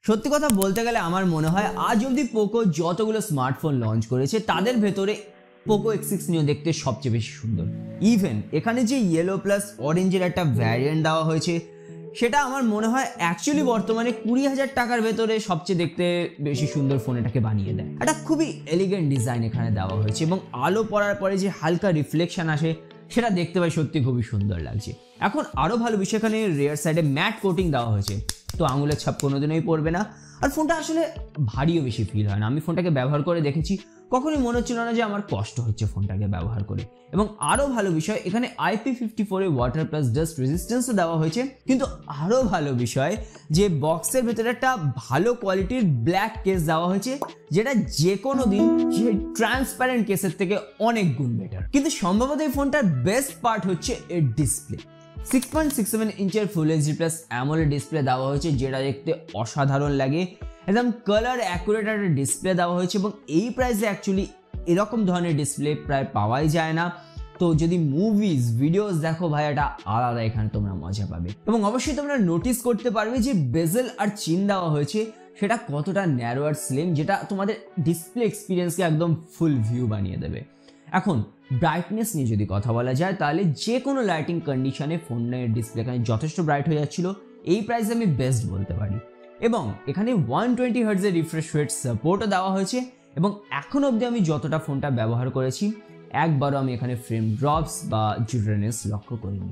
সত্যি কথা বলতে গেলে আমার মনে হয় আজ অবধি পোকো যতগুলো স্মার্টফোন লঞ্চ করেছে তাদের ভেতরে পোকো X6 নিও দেখতে সবচেয়ে বেশি সুন্দর। ইভেন এখানে যে ইয়েলো প্লাস অরেঞ্জের একটা ভ্যারিয়েন্ট দেওয়া হয়েছে সেটা আমার মনে হয় অ্যাকচুয়ালি বর্তমানে 20,000 টাকার ভেতরে সবচেয়ে দেখতে বেশি সুন্দর ফোন এটাকে বানিয়ে দেয়। একটা খুবই এলিগেন্ট ডিজাইন এখানে দেওয়া হয়েছে এবং আলো পড়ার পরে যে হালকা রিফ্লেকশন আসে সেটা দেখতে পাই সত্যি খুবই সুন্দর লাগছে। এখন আরও ভালো বিষয় এখানে রিয়ার সাইডে ম্যাট কোটিং দেওয়া হয়েছে, তো আঙুলের ছাপ কোনোদিনই পড়বে না। আর ফোনটা আসলে ভারীও বেশি ফিল হয় না। আমি ফোনটাকে ব্যবহার করে দেখেছি, কখনোই মনে হচ্ছিল না যে আমার কষ্ট হচ্ছে ফোনটাকে ব্যবহার করে। এবং আরও ভালো বিষয় এখানে IP54 a water plus dust রেজিস্ট্যান্সও দেওয়া হয়েছে। কিন্তু আরও ভালো বিষয় যে বক্সের ভেতরে একটা ভালো কোয়ালিটির ব্ল্যাক কেস দেওয়া হয়েছে, যেটা যে কোনো দিন সেই ট্রান্সপ্যারেন্ট কেসের থেকে অনেক গুণ বেটার। কিন্তু সম্ভবত এই ফোনটার বেস্ট পার্ট হচ্ছে এর ডিসপ্লে। 6.67 ইঞ্চের full HD plus AMOLED display দেওয়া হয়েছে, যেটা দেখতে অসাধারণ লাগে। একদম কালার অ্যাকুরেট একটা ডিসপ্লে দেওয়া হয়েছে এবং এই প্রাইসে অ্যাকচুয়ালি এরকম ধরনের ডিসপ্লে প্রায় পাওয়াই যায় না। তো যদি মুভিজ ভিডিওস দেখো ভাই, এটা আলাদা এখানে তোমরা মজা পাবে। এবং অবশ্যই তোমরা নোটিস করতে পারবে যে বেজেল আর চিন দেওয়া হয়েছে সেটা কতটা ন্যারো আর স্লিম, যেটা তোমাদের ডিসপ্লে এক্সপিরিয়েন্সকে একদম ফুল ভিউ বানিয়ে দেবে। এখন ব্রাইটনেস নিয়ে যদি কথা বলা যায় তাহলে যে কোনো লাইটিং কন্ডিশনে ফোনের ডিসপ্লে এখানে যথেষ্ট ব্রাইট হয়ে যাচ্ছিল। এই প্রাইসে আমি বেস্ট বলতে পারি। এবং এখানে 120 হার্টজের রিফ্রেশ রেট সাপোর্টও দেওয়া হয়েছে এবং এখন অবধি আমি যতটা ফোনটা ব্যবহার করেছি একবারও আমি এখানে ফ্রেম ড্রপস বা জিটারনেস লক্ষ্য করিনি।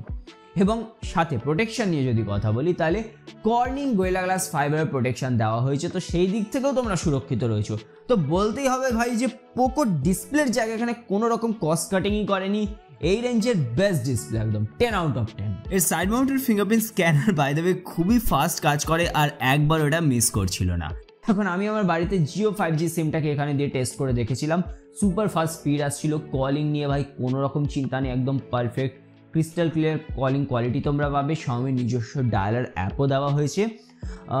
এবং সাথে প্রোটেকশন নিয়ে যদি কথা বলি তাহলে কর্নিং গোরিলা গ্লাস ফাইবারের প্রোটেকশন দেওয়া হয়েছে, তো সেই দিক থেকেও তোমরা সুরক্ষিত রয়েছো। তো বলতেই হবে ভাই যে পোকো ডিসপ্লের জায়গায় এখানে কোনো রকম কস্ট কাটিংই করেনি। এই রেঞ্জের বেস্ট ডিসপ্লে, একদম 10 আউট অফ 10। এর side mounted fingerprint scanner by the way খুবই ফাস্ট কাজ করে আর একবার ওটা মিস করছিল না। এখন আমি আমার বাড়িতে জিও 5G সিমটাকে এখানে দিয়ে টেস্ট করে দেখেছিলাম, সুপার ফাস্ট স্পিড আসছিল। কলিং নিয়ে ভাই কোনো রকম চিন্তা নেই, একদম perfect crystal clear calling quality তোমরা পাবে। Xiaomi নিজস্ব ডায়ালার অ্যাপও দেওয়া হয়েছে।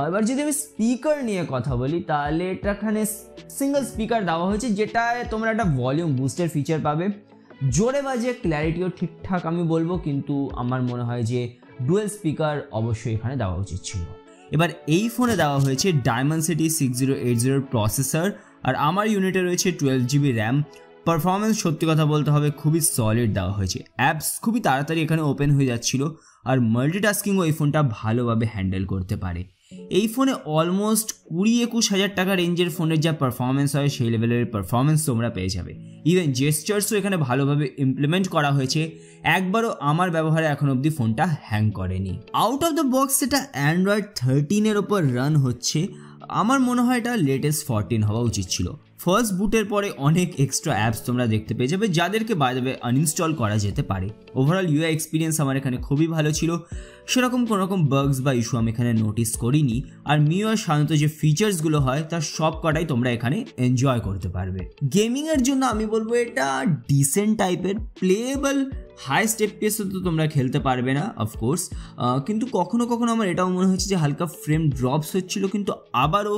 এবার যদি আমি স্পিকার নিয়ে কথা বলি তাহলে এটা এখানে সিঙ্গেল স্পিকার দেওয়া হয়েছে, যেটায় তোমরা একটা ভলিউম বুস্টের ফিচার পাবে। জোরে বাজে ক্ল্যারিটিও ঠিকঠাক আমি বলবো, কিন্তু আমার মনে হয় যে ডুয়েল স্পিকার অবশ্যই এখানে দেওয়া উচিত ছিল। এবার এই ফোনে দেওয়া হয়েছে Dimensity 6080 প্রসেসর আর আমার ইউনিটে রয়েছে 12GB র্যাম। পারফরমেন্স সত্যি কথা বলতে হবে খুবই সলিড দেওয়া হয়েছে। অ্যাপস খুবই তাড়াতাড়ি এখানে ওপেন হয়ে যাচ্ছিল আর মাল্টিটাস্কিংও এই ফোনটা ভালোভাবে হ্যান্ডেল করতে পারে। এই ফোনে অলমোস্ট 20-21 হাজার টাকা রেঞ্জের ফোনের যা পারফরমেন্স হয় সেই লেভেলের পারফরমেন্স তোমরা পেয়ে যাবে। ইভেন জেস্টার্সও এখানে ভালোভাবে ইমপ্লিমেন্ট করা হয়েছে, একবারও আমার ব্যবহারে এখন অবধি ফোনটা হ্যাং করেনি। আউট অফ দ্য বক্স এটা অ্যান্ড্রয়েড 13 এর ওপর রান হচ্ছে। আমার মনে হয় এটা লেটেস্ট 14 হওয়া উচিত ছিল। ফার্স্ট বুটের পরে অনেক এক্সট্রা অ্যাপস তোমরা দেখতে পেয়ে যাবে, যাদেরকে বাই দ্য ওয়ে আনইনস্টল করা যেতে পারে। ওভারঅল ইউআই এক্সপিরিয়েন্স আমার এখানে খুবই ভালো ছিল, সেরকম কোনো রকম বাগস বা ইস্যু আমি এখানে নোটিস করিনি। আর মিউআই সাধারণত যে ফিচার্সগুলো হয় তার সব কটাই তোমরা এখানে এনজয় করতে পারবে। গেমিংয়ের জন্য আমি বলবো এটা ডিসেন্ট টাইপের, প্লেয়েবল। হাই স্টেপ পেসে তো তোমরা খেলতে পারবে না অফকোর্স, কিন্তু কখনো কখনো আমার এটাও মনে হয়েছে যে হালকা ফ্রেম ড্রপস হচ্ছিল। কিন্তু আবারও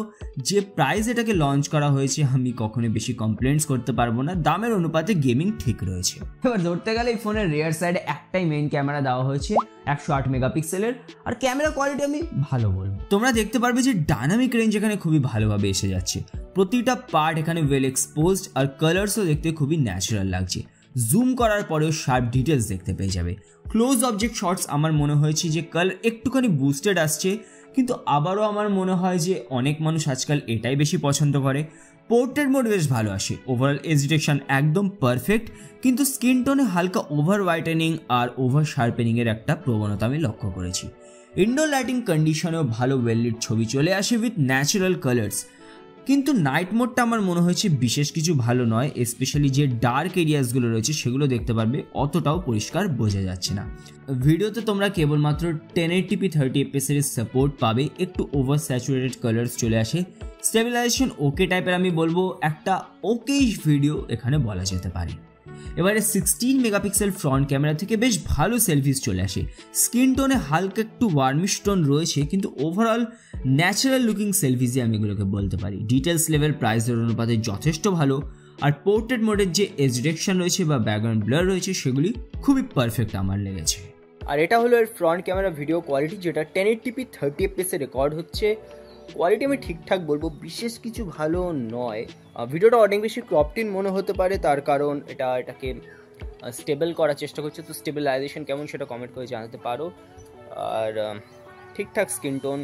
যে প্রাইস এটাকে লঞ্চ করা হয়েছে আমি কখনোই বেশি কমপ্লেন্টস করতে পারবো না, দামের অনুপাতে গেমিং ঠিক রয়েছে। এবার ধরতে গেলে এই ফোনের রিয়ার সাইডে একটাই মেইন ক্যামেরা দেওয়া হয়েছে 108 মেগাপিক্সেলের, আর ক্যামেরা কোয়ালিটি আমি ভালো বলবো। তোমরা দেখতে পারবে যে ডাইনামিক রেঞ্জ এখানে খুবই ভালোভাবে এসে যাচ্ছে, প্রতিটা পার্ট এখানে ওয়েল এক্সপোজড আর কালার্সও দেখতে খুবই ন্যাচারাল লাগছে। জুম করার পরেও শার্প ডিটেলস দেখতে পেয়ে যাবে। ক্লোজ অবজেক্ট শটস আমার মনে হয়েছে যে কালার একটুখানি বুস্টেড আসছে, কিন্তু আবারও আমার মনে হয় যে অনেক মানুষ আজকাল এটাই বেশি পছন্দ করে। পোর্ট্রেট মোড বেশ ভালো আসে, ওভারঅল এজ ডিটেকশন একদম পারফেক্ট, কিন্তু স্কিন টোনে হালকা ওভার হোয়াইটেনিং আর ওভার শার্পেনিংয়ের একটা প্রবণতা আমি লক্ষ্য করেছি। ইনডোর লাইটিং কন্ডিশনেও ভালো ওয়েল লিট ছবি চলে আসে উইথ ন্যাচারাল কালার্স, কিন্তু নাইট মোডটা আমার মনে হয়েছে বিশেষ কিছু ভালো নয়। স্পেশালি যে ডার্ক এরিয়াসগুলো রয়েছে সেগুলো দেখতে পারবে অতটাও পরিষ্কার বোঝা যাচ্ছে না। ভিডিওতে তোমরা কেবলমাত্র 1080p 30fps এর সাপোর্ট পাবে, একটু ওভার স্যাচুরেটেড কালার্স চলে আসে। স্টেবিলাইজেশন ওকে টাইপের আমি বলবো, একটা ওকেইশ ভিডিও এখানে বলা যেতে পারে। এবারে 16 মেগাপিক্সেল ফ্রন্ট ক্যামেরা থেকে বেশ ভালো সেলফিস চলে আসে। স্কিন টোনে হালকা একটু ওয়ার্মিশ টোন রয়েছে, কিন্তু ওভারঅল ন্যাচারাল লুকিং সেলফিসই আমি এগুলোকে বলতে পারি। ডিটেলস লেভেল প্রাইসের অনুপাতে যথেষ্ট ভালো, আর পোর্ট্রেট মোডের যে এজ ডিটেকশন রয়েছে বা ব্যাকগ্রাউন্ড ব্লার রয়েছে সেগুলি খুবই পারফেক্ট আমার লেগেছে। আর এটা হলো এর ফ্রন্ট ক্যামেরা ভিডিও কোয়ালিটি, যেটা 1080p 30fps এ রেকর্ড হচ্ছে। কোয়ালিটি আমি ঠিকঠাক বলবো, বিশেষ কিছু ভালো নয়। ভিডিওটা অনেক বেশি ক্রপটিন মনে হতে পারে, তার কারণ এটাকে স্টেবল করার চেষ্টা করছে, তো স্টেবিলাইজেশন কেমন সেটা কমেন্ট করে জানাতে পারো। আর ঠিকঠাক স্কিন টোন,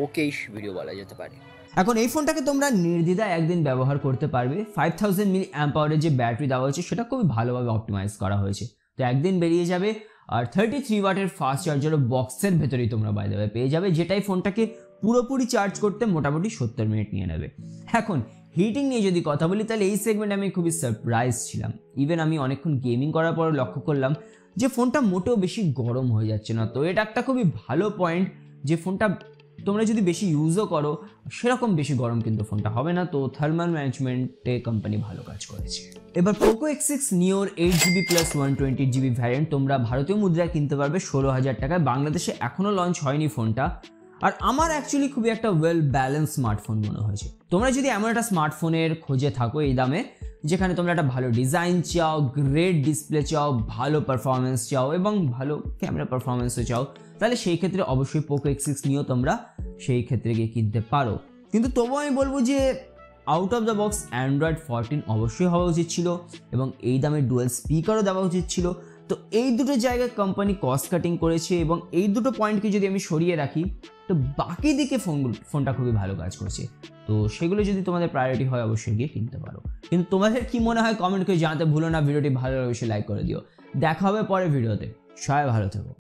ওকেইশ ভিডিও বলা যেতে পারে। এখন এই ফোনটাকে তোমরা নির্দ্বিধায় একদিন ব্যবহার করতে পারবে। 5000 মিলি অ্যাম্প আওয়ারের যে ব্যাটারি দেওয়া হয়েছে সেটা খুবই ভালোভাবে অপটিমাইজ করা হয়েছে, তো একদিন বেরিয়ে যাবে। আর 33 ওয়াটের ফাস্ট চার্জারও বক্সের ভেতরেই তোমরা বাই দ্য ওয়ে পেয়ে যাবে, যেটাই ফোনটাকে পুরোপুরি চার্জ করতে মোটামুটি 70 মিনিট নিয়ে নেবে। এখন হিটিং নিয়ে যদি কথা বলি তাহলে এই সেগমেন্টে আমি খুবই সারপ্রাইজ ছিলাম। ইভেন আমি অনেকক্ষণ গেমিং করার পর লক্ষ্য করলাম যে ফোনটা মোটেও বেশি গরম হয়ে যাচ্ছে না। তো এটা একটা খুবই ভালো পয়েন্ট যে ফোনটা তোমরা যদি বেশি ইউজও করো সেরকম বেশি গরম কিন্তু ফোনটা হবে না। তো থার্মাল ম্যানেজমেন্টে কোম্পানি ভালো কাজ করেছে। এবার Poco X6 নিওর 8GB plus 128GB variant তোমরা ভারতীয় মুদ্রায় কিনতে পারবে 16,000 টাকায়। বাংলাদেশে এখনও লঞ্চ হয়নি ফোনটা। আর আমার অ্যাকচুয়ালি খুবই একটা ওয়েল ব্যালেন্স স্মার্টফোন মনে হয়েছে। তোমরা যদি এমন একটা স্মার্টফোনের খোঁজে থাকো এই দামে, যেখানে তোমরা একটা ভালো ডিজাইন চাও, গ্রেট ডিসপ্লে চাও, ভালো পারফরমেন্স চাও এবং ভালো ক্যামেরা পারফরমেন্সও চাও, তাহলে সেই ক্ষেত্রে অবশ্যই পোকো X6 নিয়েও তোমরা সেই ক্ষেত্রে গিয়ে কিনতে পারো। কিন্তু তবুও আমি বলবো যে out of the box Android 14 অবশ্যই হওয়া উচিত ছিল এবং এই দামে ডুয়েল স্পিকারও দেওয়া উচিত ছিল। তো এই দুটো জায়গায় কোম্পানি কস্ট কাটিং করেছে এবং এই দুটো পয়েন্টকে যদি আমি সরিয়ে রাখি তো বাকি দিকে ফোনটা খুবই ভালো কাজ করছে। তো সেগুলো যদি তোমাদের প্রায়োরিটি হয় অবশ্যই গিয়ে কিনতে পারো। কিন্তু তোমাদের কি মনে হয় কমেন্ট করে জানাতে ভুলো না। ভিডিওটি ভালো লাগলে অবশ্যই লাইক করে দিও। দেখা হবে পরের ভিডিওতে। সবাই ভালো থেকো।